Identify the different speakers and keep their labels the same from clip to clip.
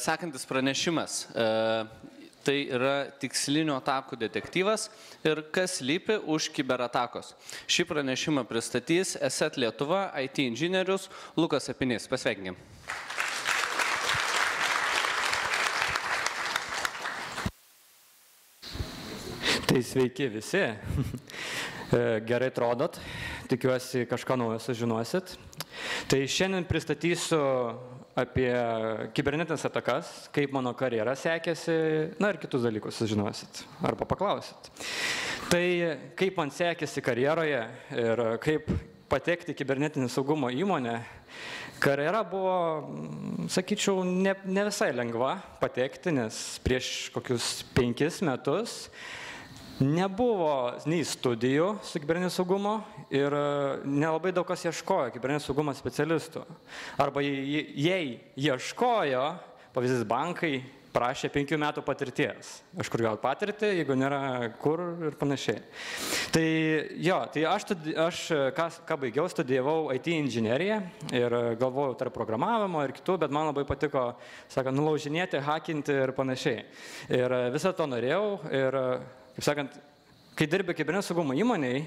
Speaker 1: Sekantis pranešimas. Tai yra tikslinio atakų detektyvas ir kas slypi už kiberatakos. Šį pranešimą pristatys ESET Lietuva IT inžinierius Lukas Apinys. Pasveikinkim.
Speaker 2: Tai sveiki visi. Gerai atrodot, tikiuosi kažką naujo sužinosit. Tai šiandien pristatysiu apie kibernetinės atakas, kaip mano karjera sekėsi, na ir kitus dalykus sužinosit arba paklausit. Tai kaip man sekėsi karjeroje ir kaip patekti kibernetinį saugumo įmonę, karjera buvo, sakyčiau, ne visai lengva patekti, nes prieš kokius 5 metus nebuvo nei studijų su kibernetinio saugumo ir nelabai daug kas ieškojo kibernetinio saugumo specialistų. Arba jei ieškojo, pavyzdys bankai prašė 5 metų patirties. Kažkur gal patirti, jeigu nėra kur ir panašiai. Tai jo, tai aš ką baigiau, studijavau IT inžineriją ir galvojau tarp programavimo ir kitų, bet man labai patiko, sakant, nulaužinėti, hakinti ir panašiai. Ir visą to norėjau ir kaip sakant, kai dirbi kibernetinio saugumo įmonėj,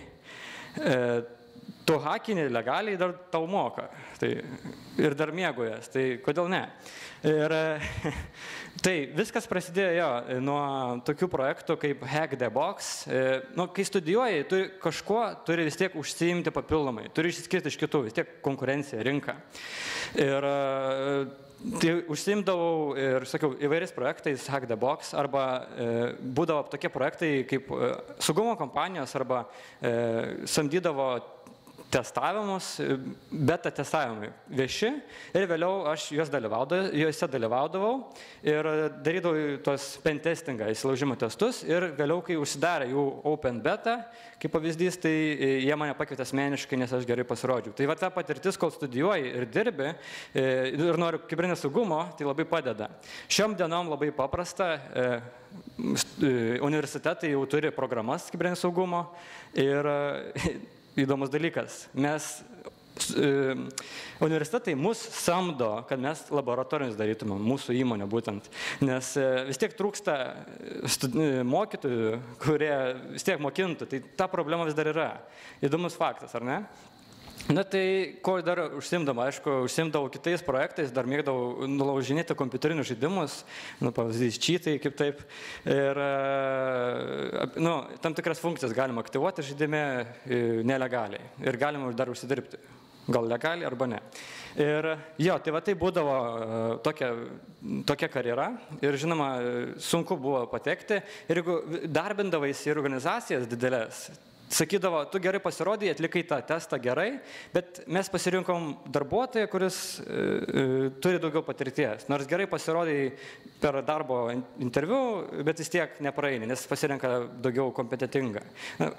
Speaker 2: tu hakini legaliai dar tau moka. Tai, ir dar mėgojas, tai kodėl ne? Ir tai viskas prasidėjo nuo tokių projektų kaip Hack the Box. Kai studijuoji, tu kažkuo turi vis tiek užsiimti papildomai, turi išsiskirti iš kitų, vis tiek konkurencija, rinka. Ir tai užsiimdavau ir, sakiau, įvairiais projektais, Hack the Box, arba būdavo tokie projektai kaip saugumo kompanijos, arba samdydavo testavimus, beta testavimai vieši ir vėliau aš juose dalyvaudavau ir darydavau tuos pentestingą, įsilaužimo testus ir vėliau, kai užsidarė jų open beta, kaip pavyzdys, tai jie mane pakvietė asmeniškai, nes aš gerai pasirodžiau. Tai va ta patirtis, kol studijuoji ir dirbi ir noriu kibernetinio saugumo, tai labai padeda. Šiom dienom labai paprasta, universitetai jau turi programas kibernetinio saugumo ir įdomus dalykas. Universitetai mus samdo, kad mes laboratorinius darytume, mūsų įmonę būtent. Nes vis tiek trūksta mokytojų, kurie vis tiek mokintų. Tai ta problema vis dar yra. Įdomus faktas, ar ne? Na tai, ko dar užsiimdama, aišku, užsiimdavau kitais projektais, dar mėgdavau nulaužinėti kompiuterinius žaidimus, pavyzdys, cheatai, kaip taip. Ir tam tikras funkcijas galima aktyvuoti žaidime nelegaliai. Ir galima dar užsidirbti. Gal legaliai arba ne. Ir jo, tai va tai būdavo tokia karjera. Ir žinoma, sunku buvo patekti. Ir jeigu darbindavais į organizacijas didelės, sakydavo, tu gerai pasirodai, atlikai tą testą gerai, bet mes pasirinkom darbuotoją, kuris turi daugiau patirties. Nors gerai pasirodai per darbo interviu, bet vis tiek nepraeini, nes pasirenka daugiau kompetentingą,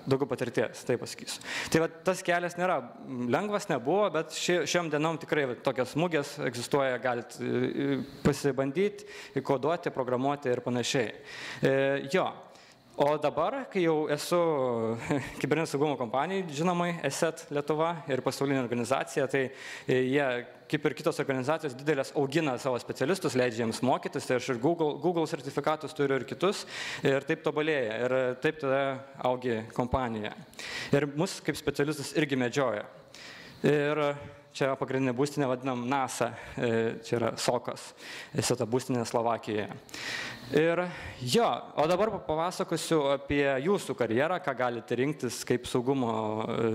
Speaker 2: daugiau patirties, taip pasakysiu. Tai va, tas kelias nėra lengvas, nebuvo, bet šiom dienom tikrai tokios mugės egzistuoja, galit pasibandyti, koduoti, programuoti ir panašiai. Jo. O dabar, kai jau esu kibernetinio saugumo kompanijai, žinomai, ESET Lietuva ir pasaulinė organizacija, tai jie, kaip ir kitos organizacijos didelės, augina savo specialistus, leidžia jiems mokytis, tai aš ir Google sertifikatus turiu ir kitus, ir taip tobulėja, ir taip tada augi kompanija. Ir mus kaip specialistus irgi medžioja. Ir čia pagrindinė būstinė vadinam NASA, čia yra SOKOS, ESET būstinė Slovakijoje. Ir jo, o dabar papasakosiu apie jūsų karjerą, ką galite rinktis kaip saugumo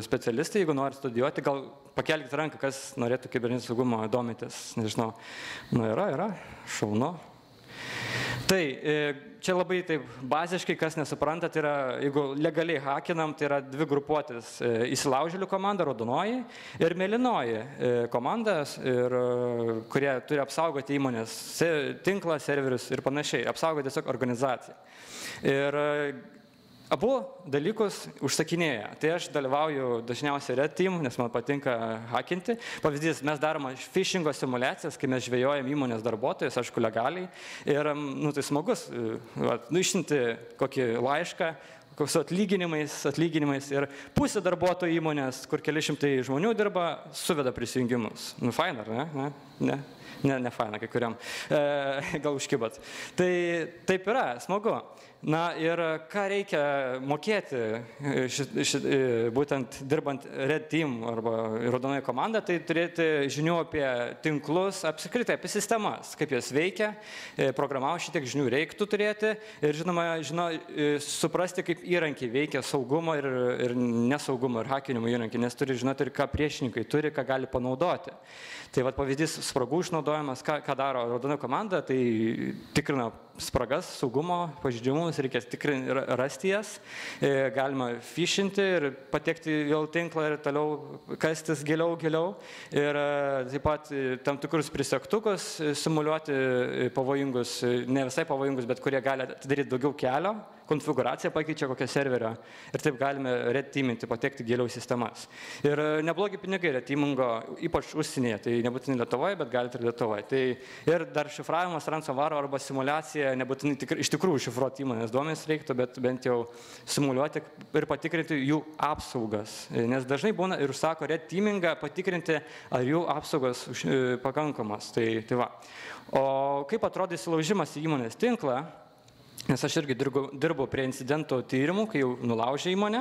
Speaker 2: specialistai, jeigu norite studijuoti, gal pakelkite ranką, kas norėtų kibernetinio saugumo domitis, nežinau, yra, šaunu. Tai čia labai taip baziškai, kas nesupranta, tai yra, jeigu legaliai hakinam, tai yra 2 grupuotės - įsilaužėlių komanda, raudonoji, ir mėlynoji komandas, kurie turi apsaugoti įmonės tinklą, serverius ir panašiai, apsaugoti tiesiog organizaciją. Ir abu dalykus užsakinėja. Tai aš dalyvauju dažniausiai Red Team, nes man patinka hakinti. Pavyzdys, mes darome phishingo simulacijas, kai mes žvejojam įmonės darbuotojus, aišku, legaliai. Ir tai smagus, išsiunti kokį laišką, su atlyginimais ir pusė darbuotojų įmonės, kur keli šimtai žmonių dirba, suveda prisijungimus. Fain, ar ne? Ne? Ne faina kai kuriam. Gal užkibat. Tai taip yra, smagu. Na ir ką reikia mokėti, būtent dirbant Red Team arba raudonoje komanda, tai turėti žinių apie tinklus, apskritai apie sistemas, kaip jos veikia, programavo šitiek žinių reiktų turėti ir žinoma, suprasti, kaip įrankiai veikia saugumo ir nesaugumo ir hakinimo įrankiai, nes turi žinoti ir ką priešininkai turi, ką gali panaudoti. Tai vat pavyzdys spragų išnaudojimas, ką daro raudona komanda, tai tikrina spragas, saugumo pažeidimus, reikia rasti jas, galima phishinti ir patekti vėl tinklą ir toliau kastis giliau. Ir taip pat tam tikrus prisegtukus simuliuoti pavojingus, ne visai pavojingus, bet kurie gali atidaryti daugiau kelio, konfiguraciją pakeičia kokią serverio ir taip galime red teaminti, patekti giliau į sistemas. Ir neblogi pinigai red teamingo, ypač užsienyje, tai nebūtinai Lietuvoje, bet galite ir Lietuvoje. Tai ir dar šifravimas, ransomware arba simulacija, nebūtinai iš tikrųjų šifruoti įmonės duomenys reiktų, bet bent jau simuliuoti ir patikrinti jų apsaugas. Nes dažnai būna ir užsako red teamingą patikrinti, ar jų apsaugos pakankamas. Tai va. O kaip atrodo įsilaužimas į įmonės tinklą? Nes aš irgi dirbu prie incidentų tyrimų, kai jau nulaužė įmonę.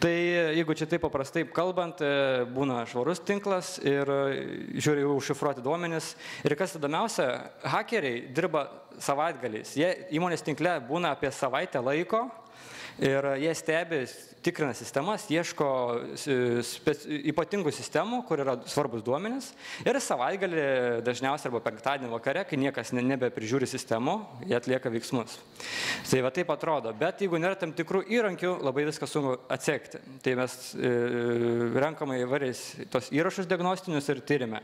Speaker 2: Tai jeigu čia taip paprastai kalbant, būna švarus tinklas ir žiūri jau užšifruoti duomenis. Ir kas įdomiausia, hakeriai dirba savaitgaliais. Jie įmonės tinkle būna apie savaitę laiko ir jie stebi, tikrina sistemas, ieško ypatingų sistemų, kur yra svarbus duomenys. Ir savaitgalį dažniausiai arba penktadienį vakare, kai niekas nebeprižiūri sistemų, jie atlieka veiksmus. Tai va taip atrodo. Bet jeigu nėra tam tikrų įrankių, labai viską sunku atsekti. Tai mes renkame įvairiais tos įrašus diagnostinius ir tyrime.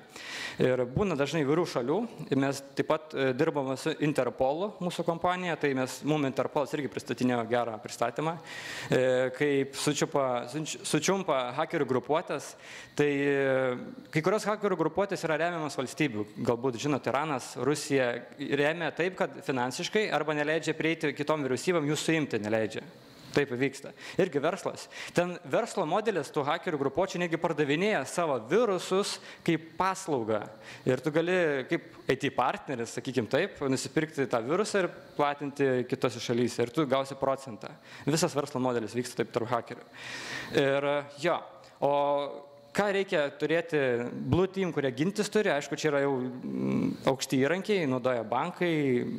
Speaker 2: Ir būna dažnai įvairių šalių. Mes taip pat dirbame su Interpolu, mūsų kompanija. Tai mums Interpolas irgi pristatinėjo gerą pristatymą. Kaip sučiumpa hakerių grupuotės, tai kai kurios hakerių grupuotės yra remiamas valstybių. Galbūt žinote, Iranas, Rusija remia taip, kad finansiškai arba neleidžia prieiti kitom vyriausybėm, jų suimti neleidžia. Taip vyksta. Irgi verslas. Ten verslo modelis tų hakerių grupuočių negi pardavinėja savo virusus kaip paslaugą. Ir tu gali kaip IT partneris, sakykim taip, nusipirkti tą virusą ir platinti kitose šalyse. Ir tu gausi procentą. Visas verslo modelis vyksta taip tarp hakerių. Ir jo, o ką reikia turėti Blue Team, kurie gintis turi, aišku, čia yra jau aukšti įrankiai, naudoja bankai,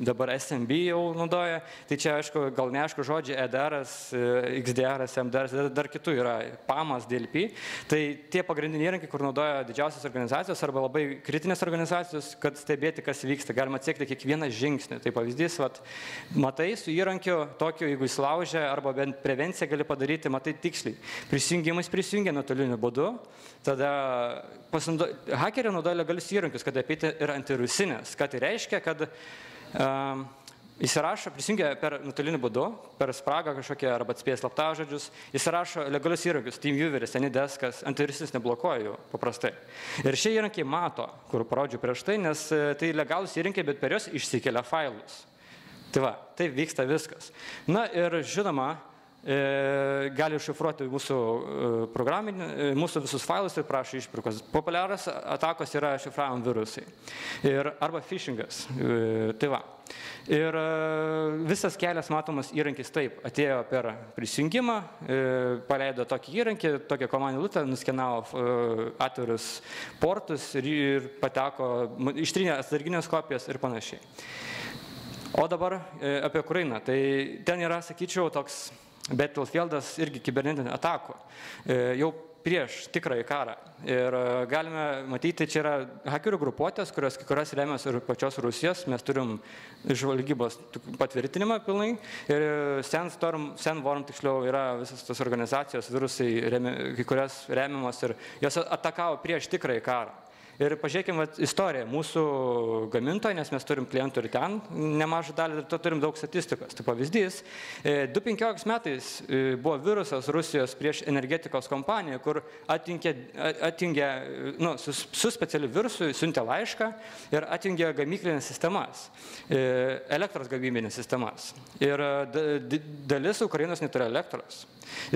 Speaker 2: dabar SMB jau naudoja, tai čia, aišku, gal neaišku žodžiai EDR'as, XDR'as, MDR'as, dar kitų yra PAM'as, DLP, tai tie pagrindiniai įrankiai, kur naudoja didžiausias organizacijos arba labai kritinės organizacijos, kad stebėti, kas vyksta, galima atsekti kiekvieną žingsnį. Tai pavyzdys, vat, matai su įrankiu tokiu, jeigu įsilaužia arba bent prevenciją gali padaryti, matai tiksliai. Prisijungia nuotoliniu būdu. Tada hakeriai naudoja legalius įrankius, kad apeiti ir antirusinės. Ką tai reiškia, kad prisijungia per nuotolinį būdu, per spragą kažkokią arba atspėję slaptažodžius, įsirašo legalius įrankius, TeamVieweris, AnyDeskas, antirusinis neblokuoja jų paprastai. Ir šie įrankiai mato, kur parodžiu prieš tai, nes tai legalus įrankiai, bet per juos išsikelia failus. Tai va, taip vyksta viskas. Na ir žinoma, gali šifruoti mūsų programinį, mūsų visus failus ir prašo išpirkos. Populiarios atakos yra šifravimo virusai arba phishingas. Tai va. Ir visas kelias matomas įrankis taip, atėjo per prisijungimą, paleido tokį įrankį, tokią komandinę eilutę, nuskenavo atvirus portus ir pateko, ištrynė atsarginės kopijas ir panašiai. O dabar apie Ukrainą. Tai ten yra, sakyčiau, toks Battlefieldas irgi kibernetinė atako, jau prieš tikrąjį karą. Ir galime matyti, čia yra hakerių grupuotės, kurios remiasi ir pačios Rusijos. Mes turim žvalgybos patvirtinimą pilnai. Ir SandWorm tiksliau yra visas tos organizacijos, virusai, kai kurios remiamos ir jos atakavo prieš tikrąjį karą. Ir pažiūrėkime istoriją mūsų gamintojų, nes mes turim klientų ir ten nemažą dalį, ir to turim daug statistikos. Tai pavyzdys, 2015 metais buvo virusas Rusijos prieš energetikos kompaniją, kur atjungė su specialiu virusu, siuntė laišką ir atjungė gamyklinės sistemas, elektros gamybinės sistemas. Ir dalis Ukrainos neturi elektros.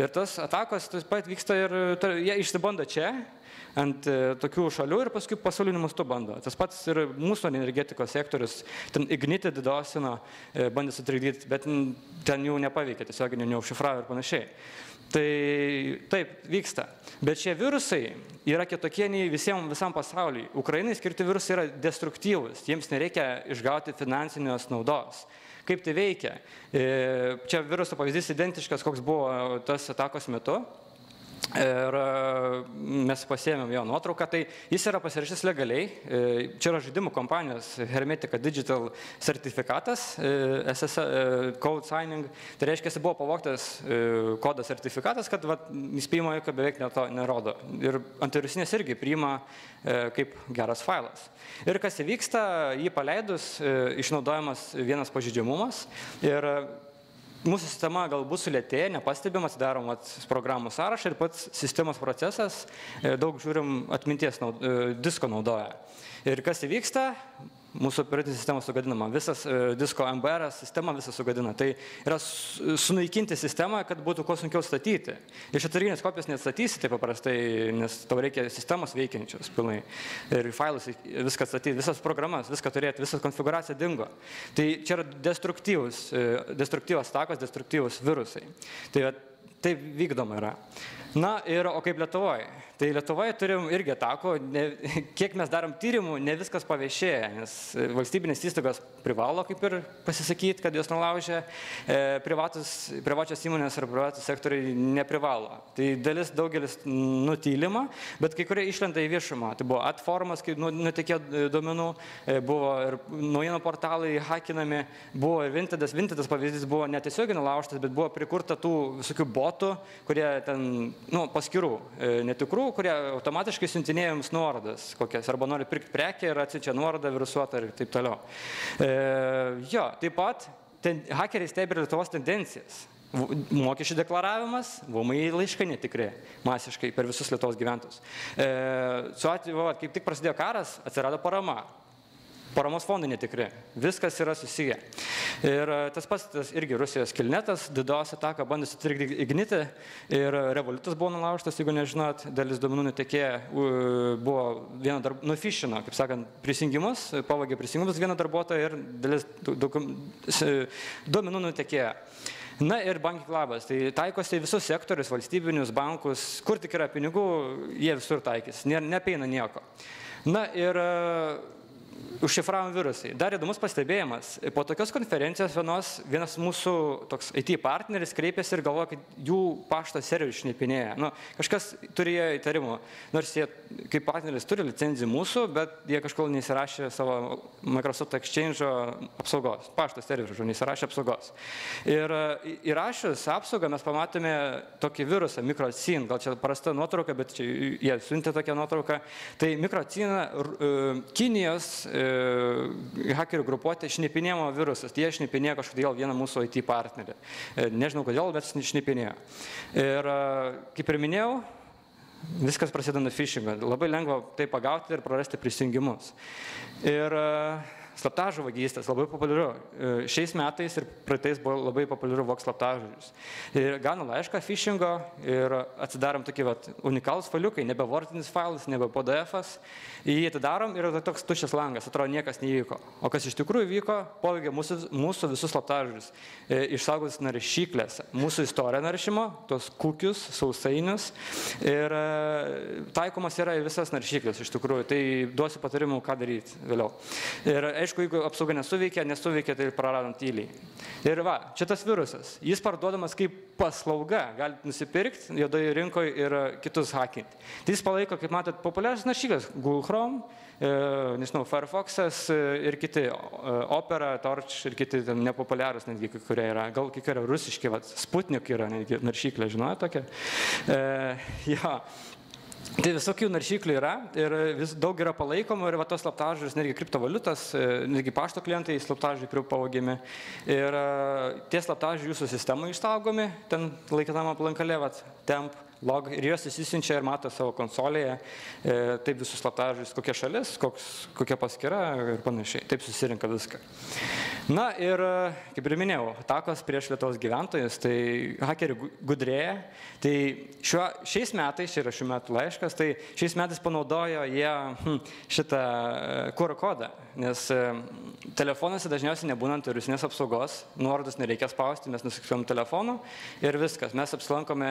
Speaker 2: Ir tas atakos taip pat vyksta ir jie išsibando čia, ant tokių šalių ir paskui pasauliniu mastu bando. Tas pats ir mūsų energetikos sektorius, ten Ignite Didosino bandė sutrikdyti, bet ten jau nepaveikė, tiesiog neužšifravo ir panašiai. Tai taip, vyksta. Bet šie virusai yra kitokie nei visam pasauliui. Ukrainai skirti virusai yra destruktyvus, jiems nereikia išgauti finansinės naudos. Kaip tai veikia? Čia viruso pavyzdys identiškas, koks buvo tas atakos metu. Ir mes pasiėmėm jo nuotrauką, tai jis yra pasirašęs legaliai. Čia yra žaidimų kompanijos Hermetica Digital sertifikatas, Code Signing. Tai reiškia, jis buvo pavogtas kodo sertifikatas, kad įspėjimo jokio beveik nerodo. Ir antivirusinės irgi priima kaip geras failas. Ir kas įvyksta, jį paleidus, išnaudojamas vienas pažeidžiamumas. Ir mūsų sistema galbūt sulėtėja, nepastebim, atsidarom programų sąrašą ir pats sistemos procesas, daug žiūrim atminties disko naudoja. Ir kas įvyksta, mūsų operatinė sistema sugadinama, visas disko MBR sistema visą sugadina. Tai yra sunaikinti sistemą, kad būtų kuo sunkiau statyti. Iš atsarginės kopijos neatstatysi taip paprastai, nes tau reikia sistemos veikiančios pilnai. Ir failus viską statyti, visas programas, viską turėti, visą konfiguraciją dingo. Tai čia yra destruktyvas atakos, destruktyvus virusai. Tai taip vykdoma yra. Na ir o kaip Lietuvoje? Tai Lietuvoje turim irgi atakų, kiek mes darom tyrimų, ne viskas paviešėja, nes valstybinės įstaigos privalo kaip ir pasisakyti, kad jos nulaužė, privačios įmonės ar privatus sektoriai neprivalo. Tai daugelis nutylima, bet kai kurie išlenda į viešumą. Tai buvo atformas, kai nutekėjo duomenų, buvo ir naujienų portalai hakinami, buvo ir Vintedas pavyzdys buvo netiesiogiai nulaužtas, bet buvo prikurta tų visokių botų, kurie ten paskirų netikrų, kurie automatiškai siuntinėjo jums nuorodas kokias, arba nori pirkti prekę ir atsiunčia nuorodą virusuotą ir taip toliau. Taip pat hakeriai stebi Lietuvos tendencijas. Mokesčių deklaravimas, VMI laiškai netikri, masiškai per visus Lietuvos gyventojus. Su atveju, kaip tik prasidėjo karas, atsirado parama. Paramos fondai netikri. Viskas yra susiję. Ir tas pats irgi Rusijos Kilnetas, DDoS ataka bandė sutrikdyti Ignite ir Revolutas buvo nulaužtas, jeigu nežinot, dalis duomenų nutekėjo, buvo vieno nufišino, kaip sakant, prisijungimus, pavogė prisijungimus vieno darbuotojo ir dalis duomenų nutekėjo. Na ir Bankiklabas, tai taikosi visus sektorius, valstybinius bankus, kur tik yra pinigų, jie visur taikys, nepeina nieko. Na ir užšifravimo virusai. Dar įdomus pastebėjimas. Po tokios konferencijos vienas mūsų toks IT partneris kreipėsi ir galvoja, kad jų pašto serverių šnipinėja. Kažkas turėjo įtarimų, nors jie kaip partneris turi licenzijų mūsų, bet jie kažkol neįsirašė savo Microsoft Exchange'o apsaugos. Pašto serverių neįsirašė apsaugos. Ir įrašius apsaugą mes pamatėme tokį virusą, Mikrocin. Gal čia prasta nuotrauka, bet čia jie siuntė tokią nuotrauką. Tai Mikrocin Kinijos hakerių grupuotė šnipinėjimo virusas. Jie šnipinėjo kažkodėl vieną mūsų IT partnerį. Nežinau kodėl, bet šnipinėjo. Ir kaip ir minėjau, viskas prasideda nuo phishingo. Labai lengva tai pagauti ir prarasti prisijungimus. Ir slaptažodžių vagystės labai populiaru. Šiais metais ir praeitais buvo labai populiaru vogt slaptažodžius. Ir gaunu laišką phishingo ir atsidarom tokį unikalus failiukai, nebe wordinis failas, nebe PDF-as. Jį atidarom ir toks tuščias langas, atrodo niekas neįvyko. O kas iš tikrųjų vyko, poveikė mūsų visus slaptažodžius. Išsaugotis naršyklėse. Mūsų istoriją naršymo, tos kukius, sausainius. Ir taikomas yra visas naršyklės iš tikrųjų. Tai duosiu patarimų, ką daryti vėliau. Ir aišku, jeigu apsauga nesuveikia, tai praradom tyliai. Ir čia tas virusas. Jis parduodamas kaip paslauga. Galite nusipirkti juodoje rinkoje ir kitus hakinti. Tai jis palaiko, kaip matot, populiarias naršyklės. Google Chrome, Firefox'as ir kiti, Opera, Torch ir kiti nepopuliarūs netgi, kurie yra. Gal kai yra rusiški, Sputnik yra netgi naršyklė, žinojo tokia? Tai visokių naršyklių yra ir daug yra palaikomų ir tos slaptažodžius, netgi kriptovaliutas, netgi pašto klientai slaptažodžiai pavogiami. Ir tie slaptažodžiai jūsų sistemai išsaugomi, ten laikinama aplankale, temp, log ir jos įsisiunčia ir mato savo konsolėje, taip visus slaptažodžius, kokia šalis, kokia paskyra ir panašiai. Taip susirinka viską. Na ir, kaip ir minėjau, atakos prieš Lietuvos gyventojus, tai hakerių gudrėja. Tai šiais metais, čia yra šių metų laiškas, tai šiais metais panaudojo jie šitą QR kodą, nes telefonuose dažniausiai nebūnant virusinės apsaugos, nuorodos nereikia spausti, mes nusiksuojam telefonu ir viskas. Mes apsilankome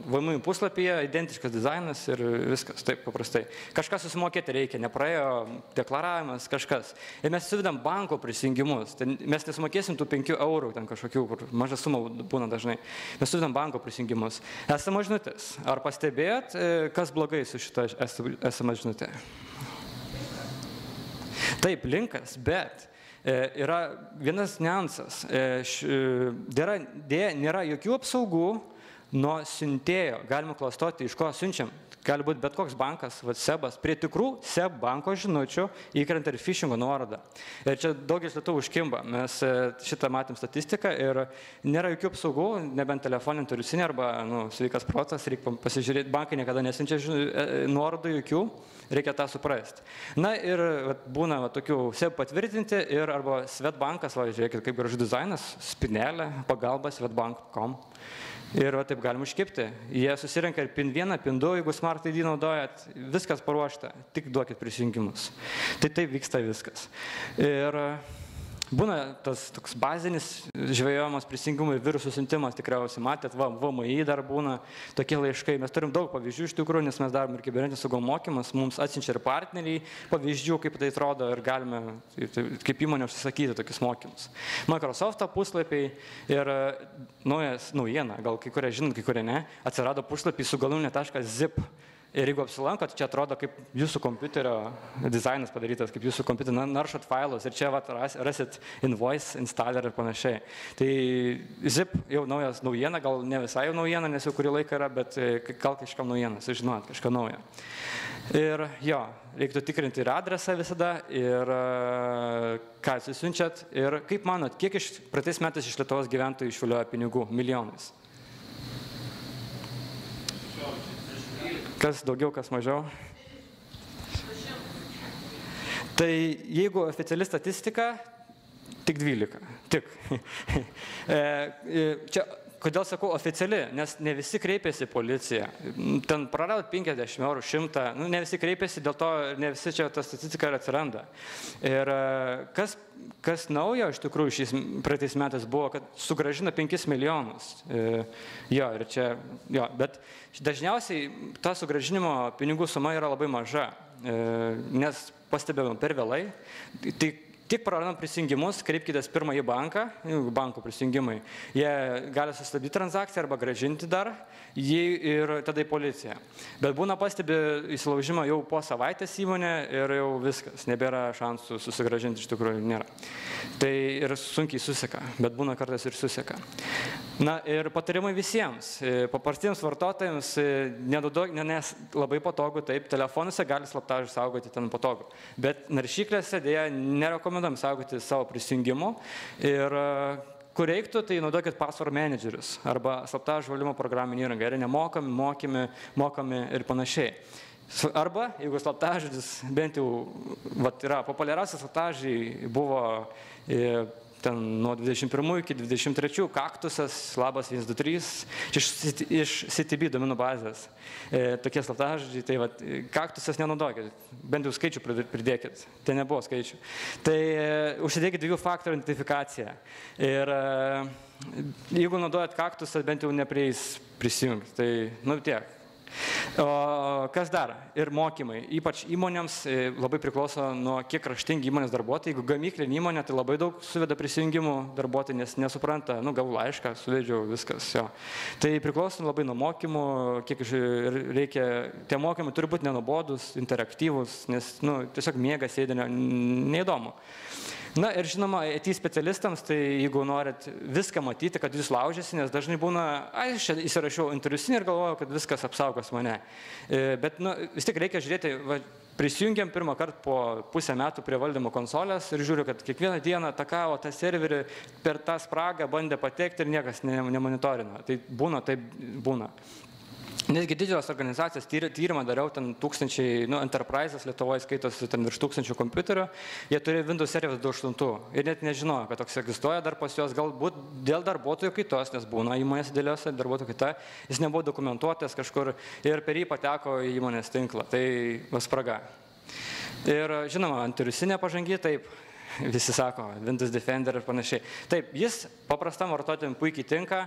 Speaker 2: VMI puslapyje, identiškas dizainas ir viskas, taip paprastai. Kažkas susimokėti reikia, nepraėjo deklaravimas, kažkas. Ir mes suvedam banko prisijungimus. Mes nesumokėsim tų 5 eurų, ten kažkokių, kur maža suma būna dažnai. Mes suvedam banko prisijungimus. SMS žinutės. Ar pastebėjot, kas blogai su šita SMS žinutė? Taip, linkas, bet yra vienas niuansas. Nėra jokių apsaugų nuo siuntėjo. Galima klastoti, iš ko siunčiam. Gali būti bet koks bankas, SEBas. Prie tikrų SEB banko žinučių įkrenta ir phishingo nuoroda. Ir čia daugelis lietuvų užkimba. Mes šitą matėm statistiką ir nėra jokių apsaugų, nebent telefoninį virusinį arba sveikas protas, reikia pasižiūrėti, bankai niekada nesiunčia nuorodų jokių, reikia tą suprasti. Na ir būna tokių SEB patvirtinti ir arba Svetbankas, žiūrėkit, kaip gražus dizainas, spinelė, pagalba svetbank.com. Ir taip galim užkipti. Jie susirenka ir PIN 1, PIN 2, jeigu Smart ID naudojat, viskas paruošta, tik duokit prisijungimus. Tai taip vyksta viskas. Ir būna tas toks bazinis žvejojamas prisijungimų ir virusų siuntimas, tikriausiai matėt, VMI dar būna tokie laiškai. Mes turim daug pavyzdžių iš tikrųjų, nes mes darom ir kibernetinio saugumo mokymus, mums atsiunčia ir partneriai pavyzdžių, kaip tai atrodo ir galime kaip įmonė užsisakyti tokius mokymus. Microsoft'o puslapiai ir naujiena, gal kai kurie žinot, kai kurie ne, atsirado puslapiai su galūnė.zip. Ir jeigu apsilankot, čia atrodo kaip jūsų kompiuterio dizainas padarytas, kaip jūsų kompiuterio naršot failus ir čia rasit invoice, installer ir panašiai. Tai zip jau naujiena, gal ne visai jau naujiena, nes jau kurį laiką yra, bet gal kažkam naujiena, sužinojot kažką naujo. Ir jo, reiktų tikrinti ir adresą visada, ir ką susiunčiat. Ir kaip manot, kiek praeitais metais iš Lietuvos gyventojų išviliojo pinigų? Milijonais. Kas daugiau, kas mažiau. Tai jeigu oficiali statistika, tik 12. Tik. Čia, kodėl sakau oficiali, nes ne visi kreipiasi į policiją. Ten praradot 50 eurų, 100, ne visi kreipiasi, dėl to ne visi čia ta statistika ir atsiranda. Ir kas naujo iš tikrųjų praeitais metais buvo, kad sugrąžina 5 milijonus. Bet dažniausiai ta sugrąžinimo pinigų suma yra labai maža, nes pastebėjom per vėlai. Tik praradom prisijungimus, kreipkitės pirmą į banką, banko prisijungimai. Jie gali sustabdyti transakciją arba grąžinti dar jį ir tada į policiją. Bet būna pastebi įsilaužimą jau po savaitės įmonė ir jau viskas, nebėra šansų susigrąžinti, iš tikrųjų nėra. Tai ir sunkiai suseka, bet būna kartais ir suseka. Na ir patarimai visiems, paprastiems vartotojams, nes labai patogu, taip, telefonuose gali slaptažodžius saugoti ten patogu, bet naršyklėse dėja nerekomenduojam saugoti savo prisijungimų ir kur reiktų, tai naudokit password managerius arba slaptažodžių valdymo programinį įrangą, yra nemokami, mokami ir panašiai. Arba, jeigu slaptažodis bent jau yra populiariausias slaptažodžiai buvo ten nuo 21 iki 23, kaktusas, labas 123, iš CTB domenų bazės. Tokie slaptažodžiai, tai kaktusas nenaudokit, bent jau skaičių pridėkit, tai nebuvo skaičių. Tai užsidėkit 2 faktorių identifikaciją. Ir jeigu naudojat kaktusą, bent jau neprieis prisijungti, tai tiek. O kas dar? Ir mokymai. Ypač įmonėms labai priklauso nuo kiek raštingi įmonės darbuotojai. Jeigu gamyklinė įmonė, tai labai daug suveda prisijungimų darbuotojai, nes nesupranta, gavau laišką, suvedžiau viskas. Jo. Tai priklauso labai nuo mokymų, kiek reikia. Tie mokymai turi būti nenubodus, interaktyvus, nes tiesiog miega, sėdi, neįdomu. Na ir žinoma, IT specialistams, tai jeigu norit viską matyti, kad jūs laužėsi, nes dažnai būna, aš įsirašiau interviusinį ir galvojau, kad viskas apsaugos mane. Bet vis tik reikia žiūrėti, prisijungiam pirmą kartą po pusę metų prie valdymo konsolės ir žiūriu, kad kiekvieną dieną atakavo tą serverį, per tą spragą bandė patekti ir niekas nemonitorino. Tai būna, taip būna. Netgi didžios organizacijos tyrimą dariau, ten tūkstančiai, Enterprise'as Lietuvoje skaitosi ten virš 1000 kompiuterių, jie turi Windows Server 2.8 ir net nežinojo, kad toks egzistuoja dar pas juos, galbūt dėl darbuotojų kaitos, nes būna įmonės dėliuose darbuotojų kaita, jis nebuvo dokumentuotas kažkur ir per jį pateko į įmonės tinklą, tai spraga. Ir žinoma, antivirusinė pažangi, taip. Visi sako, Windows Defender ir panašiai. Taip, jis paprastam vartotojams puikiai tinka,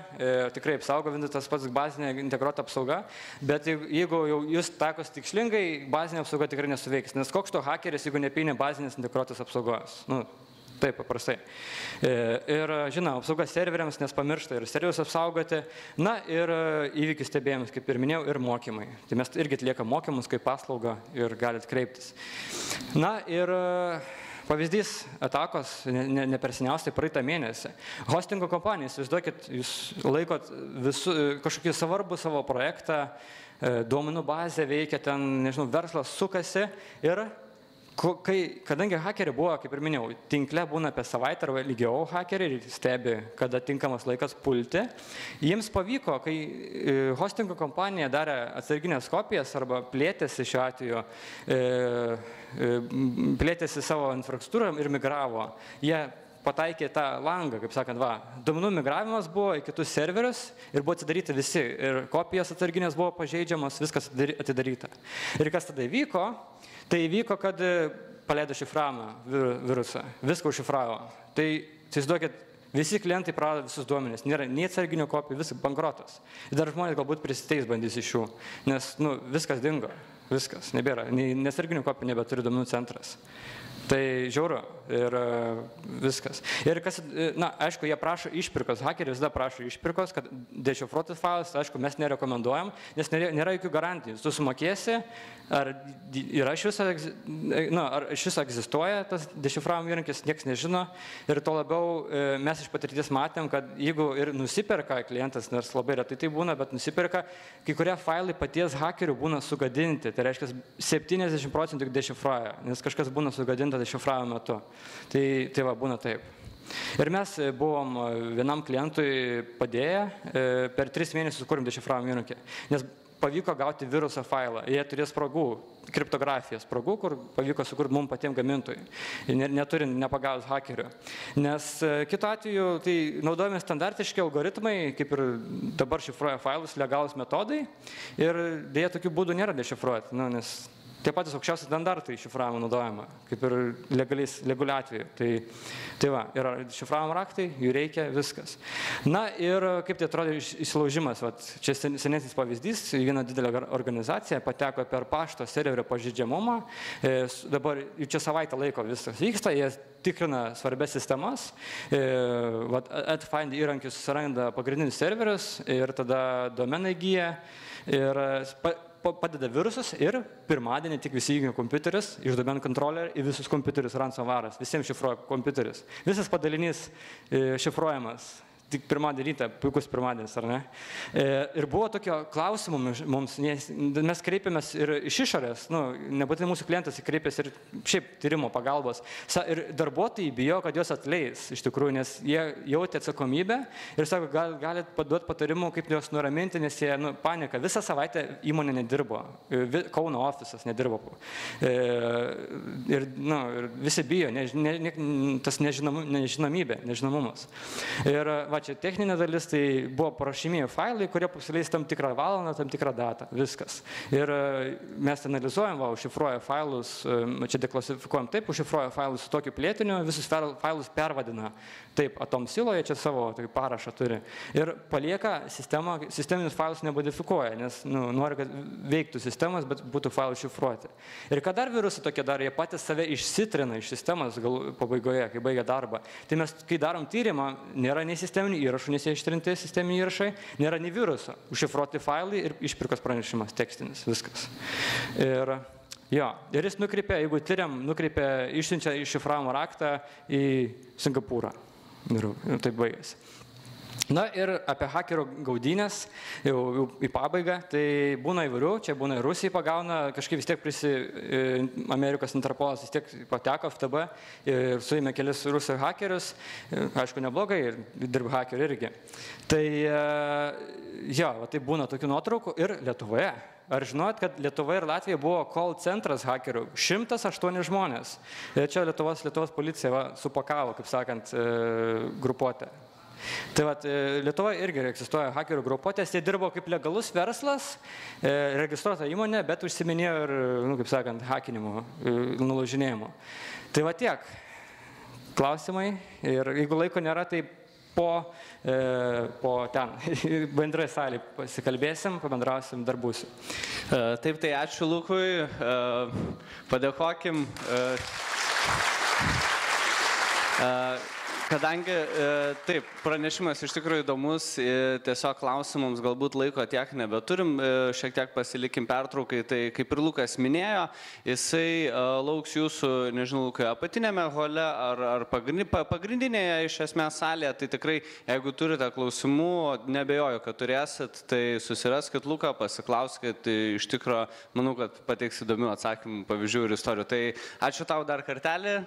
Speaker 2: tikrai apsaugo Windows, tas pats bazinė integruota apsauga, bet jeigu jau jūs takos tikslingai, bazinė apsauga tikrai nesuveiks, nes koks to hakeris, jeigu nepinė bazinės integruotos apsaugos. Taip, paprastai. Ir, žinoma, apsauga serveriams, nes pamiršta ir serverius apsaugoti, ir įvykių stebėjimus, kaip ir minėjau, ir mokymai. Tai mes irgi atliekam mokymus kaip paslaugą ir galit kreiptis. Ir pavyzdys atakos, ne per seniausiai praeitą mėnesį. Hostingo kompanija, įsivaizduokit, jūs laikot kažkokį svarbų savo projektą, duomenų bazė veikia, ten, nežinau, verslas sukasi ir kadangi hakeriai buvo, kaip ir minėjau, tinkle būna apie savaitę arba ilgiau hakeriai ir stebi, kada tinkamas laikas pulti, jiems pavyko, kai hostingo kompanija darė atsarginės kopijas arba plėtėsi šiuo atveju, plėtėsi savo infrastruktūrą ir migravo. Jie pataikė tą langą, kaip sakant, duomenų migravimas buvo į kitus serverius ir buvo atidaryti visi, ir kopijos atsarginės buvo pažeidžiamos, viskas atidaryta. Ir kas tada įvyko? Tai įvyko, kad paleido šifravimą virusą, viską užšifravo. Tai įsivaizduokit, visi klientai prarado visus duomenis, nėra nei atsarginio kopijų, viskas bankrotas. Ir dar žmonės galbūt prisiteis bandys iš jų, nes viskas dingo, viskas, nebėra, nei atsarginio kopijų nebeturi duomenų centras. Tai žiauru ir viskas. Ir kas, aišku, jie prašo išpirkos, hakeriai visada prašo išpirkos, kad dešifruotis failas, aišku, mes nerekomenduojam, nes nėra jokių garantijų. Tu sumokėsi, ar iš viso egzistuoja tas dešifravimo įrankis, niekas nežino. Ir to labiau mes iš patirties matėm, kad jeigu ir nusiperka klientas, nors labai retai tai būna, bet nusiperka, kai kurie failai paties hakerių būna sugadinti. Tai reiškia, 70% dešifruoja, nes kažkas būna sugadinta dešifravimo metu. Tai būna taip. Ir mes buvom vienam klientui padėję, per 3 mėnesius sukūrėm dešifravimo įrankį, nes pavyko gauti viruso failą. Jie turės spragų, kriptografijos spragų, kur pavyko sukurti mums patiems gamintojui, neturint nepagavus hakerių. Nes kitu atveju tai naudojame standartiški algoritmai, kaip ir dabar šifruoja failus, legalūs metodai, ir dėja tokių būdų nėra dešifruoti, nes tie patys aukščiausi standartai šifravimo naudojama, kaip ir legaliu atveju. Tai yra šifravimo raktai, jų reikia, viskas. Ir kaip tai atrodo įsilaužimas, čia senesnis pavyzdys, viena didelė organizacija pateko per pašto serverio pažeidžiamumą, dabar čia savaitę laiko viskas vyksta, jie tikrina svarbias sistemas, AdFind įrankius susiranda pagrindinius serverius ir tada domenai įgyja ir padeda virusus ir pirmadienį tik visi įjungia kompiuterius iš domenų kontrolę į visus kompiuterius ransomware'as, visiems šifruoja kompiuterius. Visas padalinys šifruojamas. Tik pirmadienį rytą, puikus pirmadienis, ar ne? Ir buvo tokio klausimų mums, mes kreipėmės ir iš išorės, nebūtinai mūsų klientas kreipėsi ir šiaip tyrimo pagalbos. Ir darbuotojai bijo, kad juos atleis, iš tikrųjų, nes jie jautė atsakomybę ir sako, galit paduoti patarimų, kaip juos nuraminti, nes jie panika. Visą savaitę įmonė nedirbo, Kauno ofisas nedirbo. Ir visi bijo, tas nežinomumas. Ir čia techninė dalis, tai buvo parašymieji failai, kurie pasileis tam tikrą valandą, tam tikrą datą, viskas. Ir mes analizuojam, užšifruoja failus, čia deklasifikuojam taip, užšifruoja failus su tokiu plėtiniu, visus failus pervadina taip, atom siloje, čia savo parašą turi. Ir palieka sistemą, sisteminius failus nebodifikuoja, nes nori, kad veiktų sistemas, bet būtų failų šifruoti. Ir ką dar virusai tokie daro, jie patys save išsitrina iš sistemos pabaigoje, kai baigia darbą. Tai mes, kai darom tyrimą, nėra nei sisteminių įrašų, nes jie ištrinti sisteminiai įrašai, nėra nei viruso, užšifruoti failai ir išpirkos pranešimas tekstinis, viskas. Ir jis nukreipia, jeigu tyriam, išsiunčia iššifravimo raktą į Singapūrą. Ir taip baigėsi. Na ir apie hakerio gaudynės, jau į pabaigą, tai būna įvairių, čia būna ir Rusija pagauna, kažkaip vis tiek Amerikos Interpolas vis tiek pateko FTB ir suėmė kelis rusų hakerius, aišku neblogai, ir dirba hakerių irgi. Tai jo, tai būna tokių nuotraukų ir Lietuvoje. Ar žinot, kad Lietuva ir Latvija buvo call centras hakerių, 108 žmonės. Ir čia Lietuvos policija supakavo, kaip sakant, grupuotę. Tai vat, Lietuvoje irgi egzistuoja hakerių grupuotės, jie dirbo kaip legalus verslas, registruota įmonė, bet užsiminėjo ir, kaip sakant, hakinimu, nulaužinėjimu. Tai va tiek klausimai ir jeigu laiko nėra, tai po ten bendrai salį pasikalbėsim, pabendrausim, dar būsiu.
Speaker 1: Taip, tai ačiū Lukui, padėkokim. Kadangi taip, pranešimas iš tikrųjų įdomus, tiesiog klausimams galbūt laiko tiek nebeturim, šiek tiek pasilikim pertraukai, tai kaip ir Lukas minėjo, jisai lauks jūsų, nežinau, Lukai, apatinėme hole ar pagrindinėje iš esmės salėje, tai tikrai, jeigu turite klausimų, nebejoju, kad turėsit, tai susiraskit Luką, pasiklauskit, iš tikrųjų, manau, kad pateiks įdomių atsakymų, pavyzdžių ir istorijų. Tai ačiū tau dar kartelį.